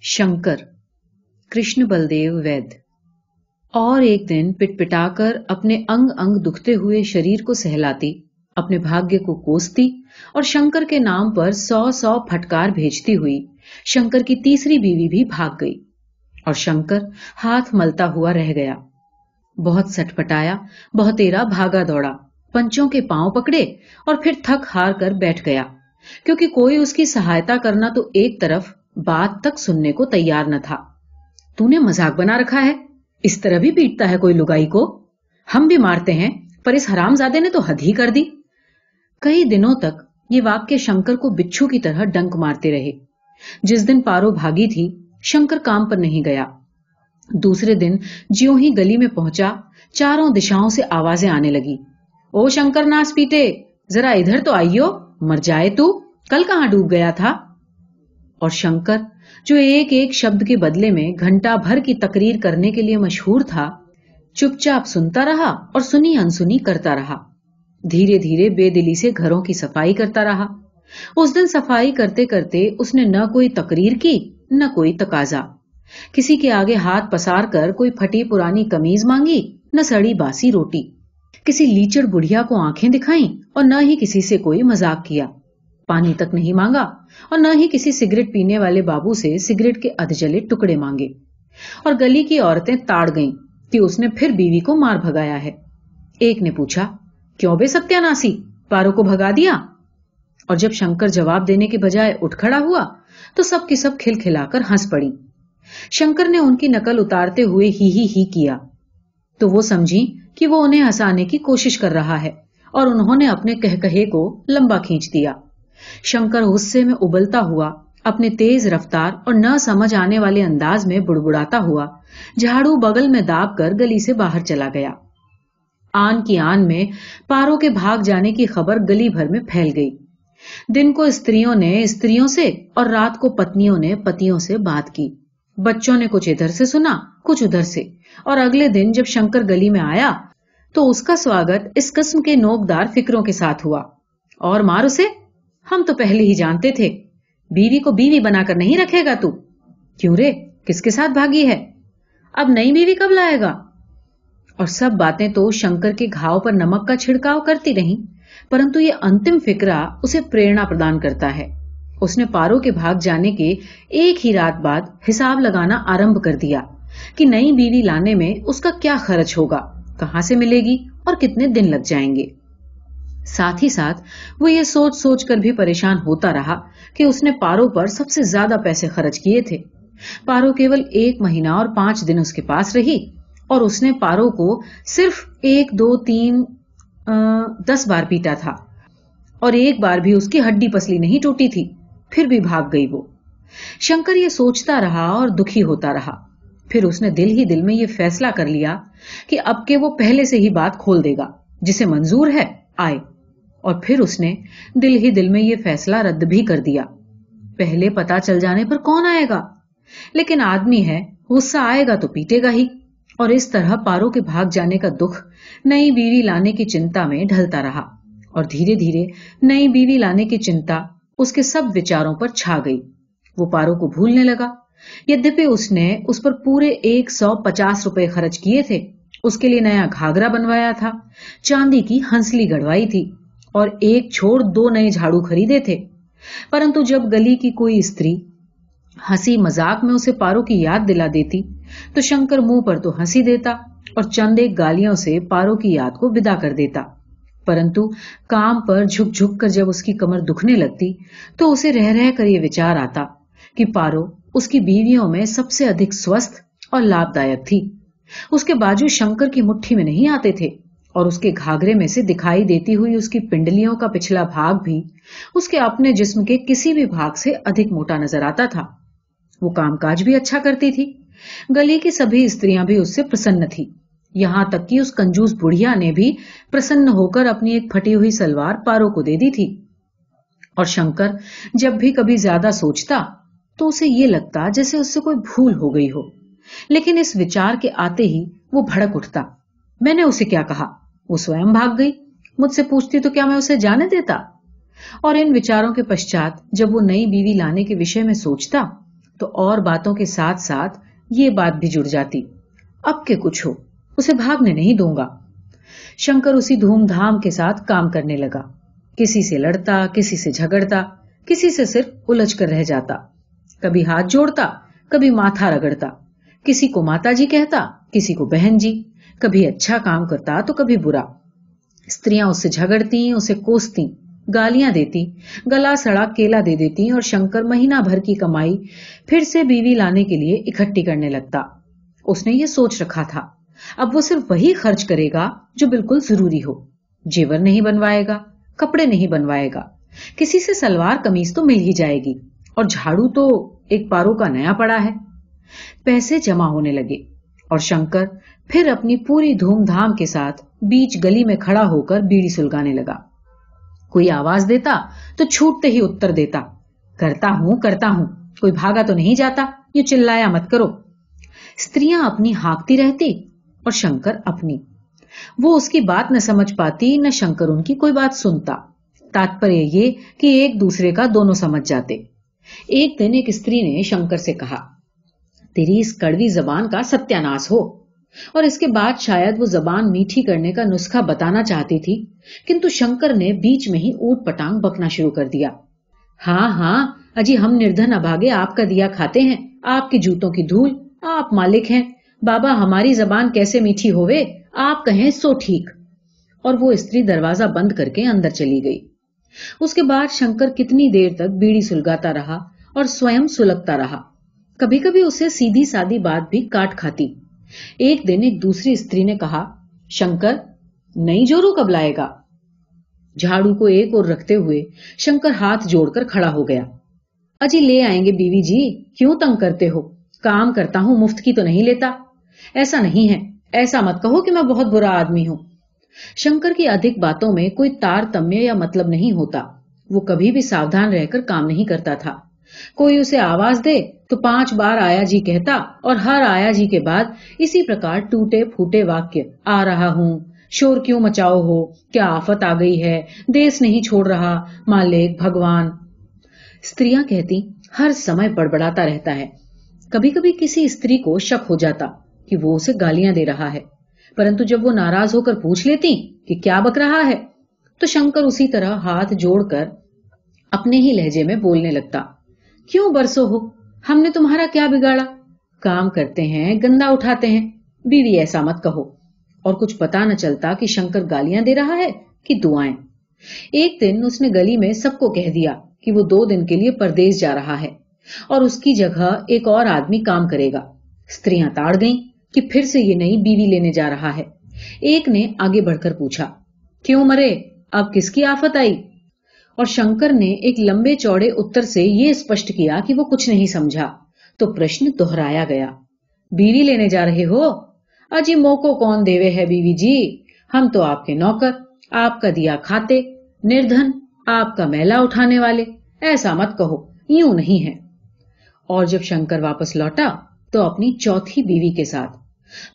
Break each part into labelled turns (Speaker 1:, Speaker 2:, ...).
Speaker 1: शंकर, कृष्ण बलदेव वैद्य। और एक दिन पिटपिटाकर अपने अंग अंग दुखते हुए शरीर को सहलाती, अपने भाग्य को कोसती और शंकर के नाम पर 100 फटकार भेजती हुई शंकर की तीसरी बीवी भी भाग गई और शंकर हाथ मलता हुआ रह गया। बहुत सटपटाया, बहुतेरा भागा दौड़ा, पंचों के पांव पकड़े और फिर थक हार कर बैठ गया, क्योंकि कोई उसकी सहायता करना तो एक तरफ, बात तक सुनने को तैयार न था। तूने मजाक बना रखा है, इस तरह भी पीटता है कोई लुगाई को? हम भी मारते हैं, पर इस हरामजादे ने तो हद ही कर दी। कई दिनों तक ये वाक्य शंकर को बिच्छू की तरह डंक मारते रहे। जिस दिन पारो भागी थी, शंकर काम पर नहीं गया। दूसरे दिन ज्यों ही गली में पहुंचा, चारों दिशाओं से आवाजें आने लगी। ओ शंकर नास पीटे, जरा इधर तो आइयो, मर जाए तू, कल कहां डूब गया था? और शंकर, जो एक एक शब्द के बदले में घंटा भर की तकरीर करने के लिए मशहूर था, चुपचाप सुनता रहा और सुनी अनसुनी करता रहा। धीरे धीरे बेदिली से घरों की सफाई करता रहा। उस दिन सफाई करते करते उसने न कोई तकरीर की, न कोई तकाजा। किसी के आगे हाथ पसार कर कोई फटी पुरानी कमीज मांगी, न सड़ी बासी रोटी। किसी लीचड़ बुढ़िया को आंखें दिखाई और न ही किसी से कोई मजाक किया। पानी तक नहीं मांगा और न ही किसी सिगरेट पीने वाले बाबू से सिगरेट के अधजले टुकड़े मांगे। और गली की औरतें ताड़ गईं कि उसने फिर बीवी को मार भगाया है। एक ने पूछा, क्यों बे सत्यानाशी, पारो को भगा दिया? और जब शंकर जवाब देने के बजाय उठ खड़ा हुआ, तो सब की सब खिलखिलाकर हंस पड़ी। शंकर ने उनकी नकल उतारते हुए ही किया, तो वो समझी कि वो उन्हें हंसाने की कोशिश कर रहा है, और उन्होंने अपने कहकहे को लंबा खींच दिया। शंकर गुस्से में उबलता हुआ, अपने तेज रफ्तार और न समझ आने वाले अंदाज में बुड़बुड़ाता हुआ झाड़ू बगल में दाब कर गली से बाहर चला गया। आन की आन में पारो के भाग जाने की खबर गली भर में फैल गई। दिन को स्त्रियों ने स्त्रियों से और रात को पत्नियों ने पतियों से बात की। बच्चों ने कुछ इधर से सुना, कुछ उधर से, और अगले दिन जब शंकर गली में आया तो उसका स्वागत इस किस्म के नोकदार फिक्रों के साथ हुआ। और मार उसे, हम तो पहले ही जानते थे, बीवी को बीवी बनाकर नहीं रखेगा तू। क्यों रे, किसके साथ भागी है? अब नई बीवी कब लाएगा? और सब बातें तो शंकर के घाव पर नमक का छिड़काव करती रहीं, परंतु ये अंतिम फिक्रा उसे प्रेरणा प्रदान करता है। उसने पारो के भाग जाने के एक ही रात बाद हिसाब लगाना आरंभ कर दिया कि नई बीवी लाने में उसका क्या खर्च होगा, कहां से मिलेगी और कितने दिन लग जाएंगे। साथ ही साथ वो ये सोच सोच कर भी परेशान होता रहा कि उसने पारो पर सबसे ज्यादा पैसे खर्च किए थे। पारो केवल 1 महीना और 5 दिन उसके पास रही और उसने पारो को सिर्फ 1, 2, 3, 10 बार पीटा था और एक बार भी उसकी हड्डी पसली नहीं टूटी थी। फिर भी भाग गई वो। शंकर ये सोचता रहा और दुखी होता रहा। फिर उसने दिल ही दिल में ये फैसला कर लिया कि अब के वो पहले से ही बात खोल देगा, जिसे मंजूर है आए। और फिर उसने दिल ही दिल में ये फैसला रद्द भी कर दिया। पहले पता चल जाने पर कौन आएगा, लेकिन आदमी है, गुस्सा आएगा तो पीटेगा ही। और इस तरह पारो के भाग जाने का दुख नई बीवी लाने की चिंता में ढलता रहा और धीरे धीरे नई बीवी लाने की चिंता उसके सब विचारों पर छा गई। वो पारो को भूलने लगा। यद्यपि उसने उस पर पूरे 150 रुपए खर्च किए थे, उसके लिए नया घाघरा बनवाया था, चांदी की हंसली गढ़वाई थी और एक छोड़ 2 नए झाड़ू खरीदे थे। परंतु जब गली की कोई स्त्री हंसी मजाक में उसे पारो की याद दिला देती, तो शंकर मुंह पर तो हंसी देता और चंद एक गालियों से पारो की याद को विदा कर देता। परंतु काम पर झुक झुक कर जब उसकी कमर दुखने लगती, तो उसे रह रह कर ये विचार आता कि पारो उसकी बीवियों में सबसे अधिक स्वस्थ और लाभदायक थी। उसके बाजू शंकर की मुट्ठी में नहीं आते थे और उसके घाघरे में से दिखाई देती हुई उसकी पिंडलियों का पिछला भाग भी उसके अपने जिस्म के किसी भी भाग से अधिक मोटा नजर आता था। वो कामकाज भी अच्छा करती थी। गली की सभी स्त्रियां भी उससे प्रसन्न थी। यहां तक कि उस कंजूस बुढ़िया ने भी प्रसन्न होकर अपनी एक फटी हुई सलवार पारो को दे दी थी। और शंकर जब भी कभी ज्यादा सोचता, तो उसे ये लगता जैसे उससे कोई भूल हो गई हो। लेकिन इस विचार के आते ही वो भड़क उठता। मैंने उसे क्या कहा? वो स्वयं भाग गई। मुझसे पूछती तो क्या मैं उसे जाने देता? और इन विचारों के पश्चात जब वो नई बीवी लाने के विषय में सोचता, तो और बातों के साथ साथ ये बात भी जुड़ जाती, अब के कुछ हो, उसे भागने नहीं दूंगा। शंकर उसी धूमधाम के साथ काम करने लगा। किसी से लड़ता, किसी से झगड़ता, किसी से सिर्फ उलझ कर रह जाता। कभी हाथ जोड़ता, कभी माथा रगड़ता, किसी को माताजी कहता, किसी को बहन जी, कभी अच्छा काम करता तो कभी बुरा। स्त्रियां उससे झगड़ती, उसे कोसती, गालियां देती, गला सड़ा केला दे देती और शंकर महीना भर की कमाई फिर से बीवी लाने के लिए इकट्ठी करने लगता। उसने ये सोच रखा था, अब वो सिर्फ वही खर्च करेगा जो बिल्कुल जरूरी हो। जेवर नहीं बनवाएगा, कपड़े नहीं बनवाएगा, किसी से सलवार कमीज तो मिल ही जाएगी, और झाड़ू तो एक पारों का नया पड़ा है। पैसे जमा होने लगे और शंकर फिर अपनी पूरी धूमधाम के साथ बीच गली में खड़ा होकर बीड़ी सुलगाने लगा। कोई आवाज देता तो छूटते ही उत्तर देता, करता हूं, कोई भागा तो नहीं जाता, यूं चिल्लाया मत करो। स्त्रियां अपनी हाँकती रहती और शंकर अपनी। वो उसकी बात न समझ पाती, न शंकर उनकी कोई बात सुनता। तात्पर्य ये कि एक दूसरे का दोनों समझ जाते। एक दिन एक स्त्री ने शंकर से कहा, तेरी इस कड़वी जबान का सत्यानाश हो। और इसके बाद शायद वो जबान मीठी करने का नुस्खा बताना चाहती थी, किंतु शंकर ने बीच में ही ऊट पटांग बकना शुरू कर दिया। हाँ, अजी हम निर्धन अभागे आपका दिया खाते हैं, आपके जूतों की धूल, आप मालिक हैं। बाबा हमारी जबान कैसे मीठी होवे, आप कहें सो ठीक। और वो स्त्री दरवाजा बंद करके अंदर चली गई। उसके बाद शंकर कितनी देर तक बीड़ी सुलगाता रहा और स्वयं सुलगता रहा। कभी कभी उसे सीधी सादी बात भी काट खाती। एक दिन एक दूसरी स्त्री ने कहा, शंकर नई जोरू कब लाएगा? झाड़ू को एक ओर रखते हुए शंकर हाथ जोड़कर खड़ा हो गया। अजी ले आएंगे बीवी जी, क्यों तंग करते हो? काम करता हूं, मुफ्त की तो नहीं लेता। ऐसा नहीं है, ऐसा मत कहो कि मैं बहुत बुरा आदमी हूं। शंकर की अधिक बातों में कोई तारतम्य या मतलब नहीं होता। वो कभी भी सावधान रहकर काम नहीं करता था। कोई उसे आवाज दे तो 5 बार आया जी कहता, और हर आया जी के बाद इसी प्रकार टूटे फूटे वाक्य, आ रहा हूं, शोर क्यों मचाओ हो, क्या आफत आ गई है, देश नहीं छोड़ रहा, मालिक भगवान। स्त्रियां कहती, हर समय बड़बड़ाता रहता है। कभी कभी किसी स्त्री को शक हो जाता कि वो उसे गालियां दे रहा है, परंतु जब वो नाराज होकर पूछ लेती कि क्या बक रहा है, तो शंकर उसी तरह हाथ जोड़कर अपने ही लहजे में बोलने लगता, क्यों बरसो हो, हमने तुम्हारा क्या बिगाड़ा, काम करते हैं, गंदा उठाते हैं, बीवी ऐसा मत कहो। और कुछ पता न चलता कि शंकर गालियां दे रहा है कि दुआएं। एक दिन उसने गली में सबको कह दिया कि वो 2 दिन के लिए परदेश जा रहा है और उसकी जगह एक और आदमी काम करेगा। स्त्रियां ताड़ गईं कि फिर से ये नई बीवी लेने जा रहा है। एक ने आगे बढ़कर पूछा, क्यों मरे, अब किसकी आफत आई? और शंकर ने एक लंबे चौड़े उत्तर से ये स्पष्ट किया कि वो कुछ नहीं समझा, तो प्रश्न दोहराया गया, बीवी लेने जा रहे हो? अजी मोको कौन देवे है बीवी जी, हम तो आपके नौकर, आपका दिया खाते, निर्धन, आपका मैला उठाने वाले, ऐसा मत कहो, यूं नहीं है। और जब शंकर वापस लौटा तो अपनी चौथी बीवी के साथ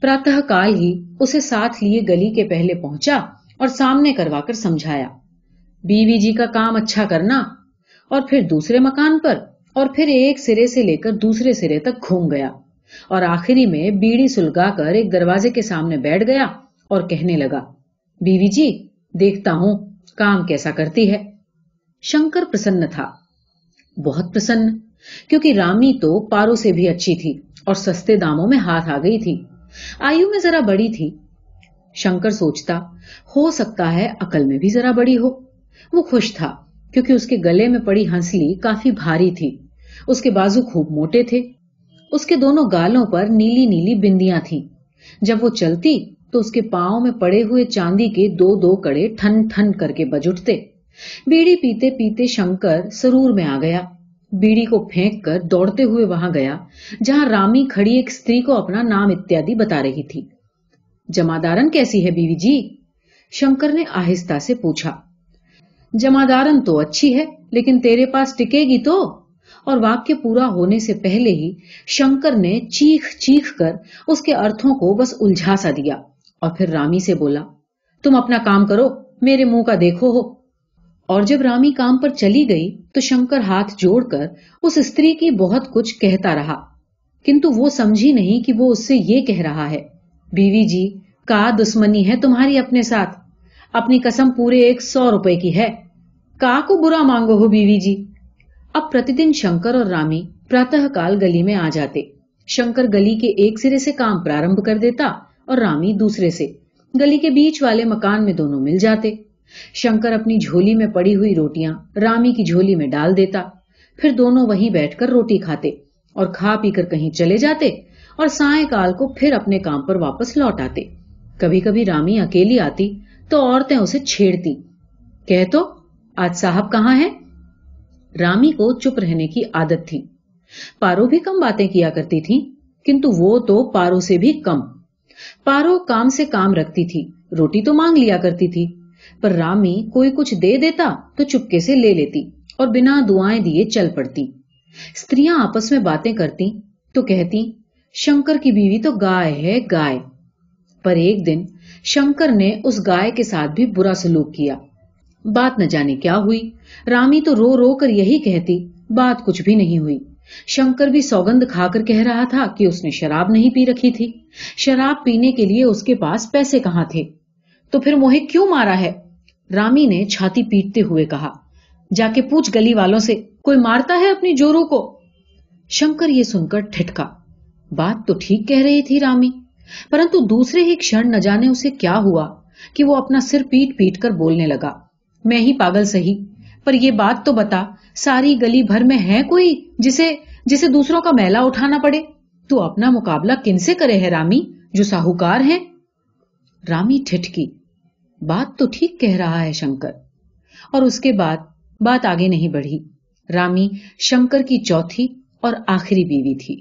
Speaker 1: प्रातः काल ही उसे साथ लिए गली के पहले पहुंचा और सामने करवाकर समझाया, बीवी जी का काम अच्छा करना। और फिर दूसरे मकान पर, और फिर एक सिरे से लेकर दूसरे सिरे तक घूम गया और आखिरी में बीड़ी सुलगाकर एक दरवाजे के सामने बैठ गया और कहने लगा, बीवी जी देखता हूं काम कैसा करती है। शंकर प्रसन्न था, बहुत प्रसन्न, क्योंकि रामी तो पारों से भी अच्छी थी और सस्ते दामों में हाथ आ गई थी। आयु में जरा बड़ी थी। शंकर सोचता, हो सकता है अकल में भी जरा बड़ी हो। वो खुश था क्योंकि उसके गले में पड़ी हंसली काफी भारी थी, उसके बाजू खूब मोटे थे, उसके दोनों गालों पर नीली नीली बिंदियां थीं। जब वो चलती तो उसके पांव में पड़े हुए चांदी के 2-2 कड़े ठन ठन करके बज उठते। बीड़ी पीते पीते शंकर सरूर में आ गया। बीड़ी को फेंक कर दौड़ते हुए वहां गया जहां रामी खड़ी एक स्त्री को अपना नाम इत्यादि बता रही थी। जमादारन कैसी है बीवी जी? शंकर ने आहिस्ता से पूछा। जमादारन तो अच्छी है, लेकिन तेरे पास टिकेगी तो? और वाक्य पूरा होने से पहले ही शंकर ने चीख चीख कर उसके अर्थों को बस उलझा सा दिया और फिर रामी से बोला, तुम अपना काम करो, मेरे मुंह का देखो हो। और जब रामी काम पर चली गई तो शंकर हाथ जोड़कर उस स्त्री की बहुत कुछ कहता रहा, किंतु वो समझी नहीं कि वो उससे ये कह रहा है, बीवी जी, का दुश्मनी है तुम्हारी अपने साथ? अपनी कसम पूरे 100 रुपए की है, का को बुरा मांगो हो बीवी जी। अब प्रतिदिन शंकर और रामी प्रातःकाल गली में आ जाते। शंकर गली के एक सिरे से काम प्रारंभ कर देता और रामी दूसरे से। गली के बीच वाले मकान में दोनों मिल जाते। शंकर अपनी झोली में पड़ी हुई रोटियां रामी की झोली में डाल देता, फिर दोनों वहीं बैठकर रोटी खाते और खा पीकर कहीं चले जाते और सायंकाल को फिर अपने काम पर वापस लौट आते। कभी कभी रामी अकेली आती तो औरतें उसे छेड़ती, कह तो आज साहब कहाँ हैं? रामी को चुप रहने की आदत थी। पारो भी कम बातें किया करती थी, किंतु वो तो पारो से भी कम। पारो काम से काम रखती थी, रोटी तो मांग लिया करती थी, पर रामी कोई कुछ दे देता तो चुपके से ले लेती और बिना दुआएं दिए चल पड़ती। स्त्रियां आपस में बातें करती तो कहती, शंकर की बीवी तो गाय है, गाय। पर एक दिन शंकर ने उस गाय के साथ भी बुरा सलूक किया। बात न जाने क्या हुई, रामी तो रो रो कर यही कहती, बात कुछ भी नहीं हुई। शंकर भी सौगंध खाकर कह रहा था कि उसने शराब नहीं पी रखी थी। शराब पीने के लिए उसके पास पैसे कहाँ थे? तो फिर मोहे क्यों मारा है? रामी ने छाती पीटते हुए कहा, जाके पूछ गली वालों से, कोई मारता है अपनी जोरू को? शंकर ये सुनकर ठिठका। बात तो ठीक कह रही थी रामी, परंतु दूसरे ही क्षण न जाने उसे क्या हुआ कि वो अपना सिर पीट पीट कर बोलने लगा, मैं ही पागल सही, पर ये बात तो बता, सारी गली भर में है कोई जिसे जिसे दूसरों का मैला उठाना पड़े? तू अपना मुकाबला किनसे करे है रामी, जो साहूकार हैं? रामी ठिठकी। बात तो ठीक कह रहा है शंकर। और उसके बाद बात आगे नहीं बढ़ी। रामी शंकर की चौथी और आखिरी बीवी थी।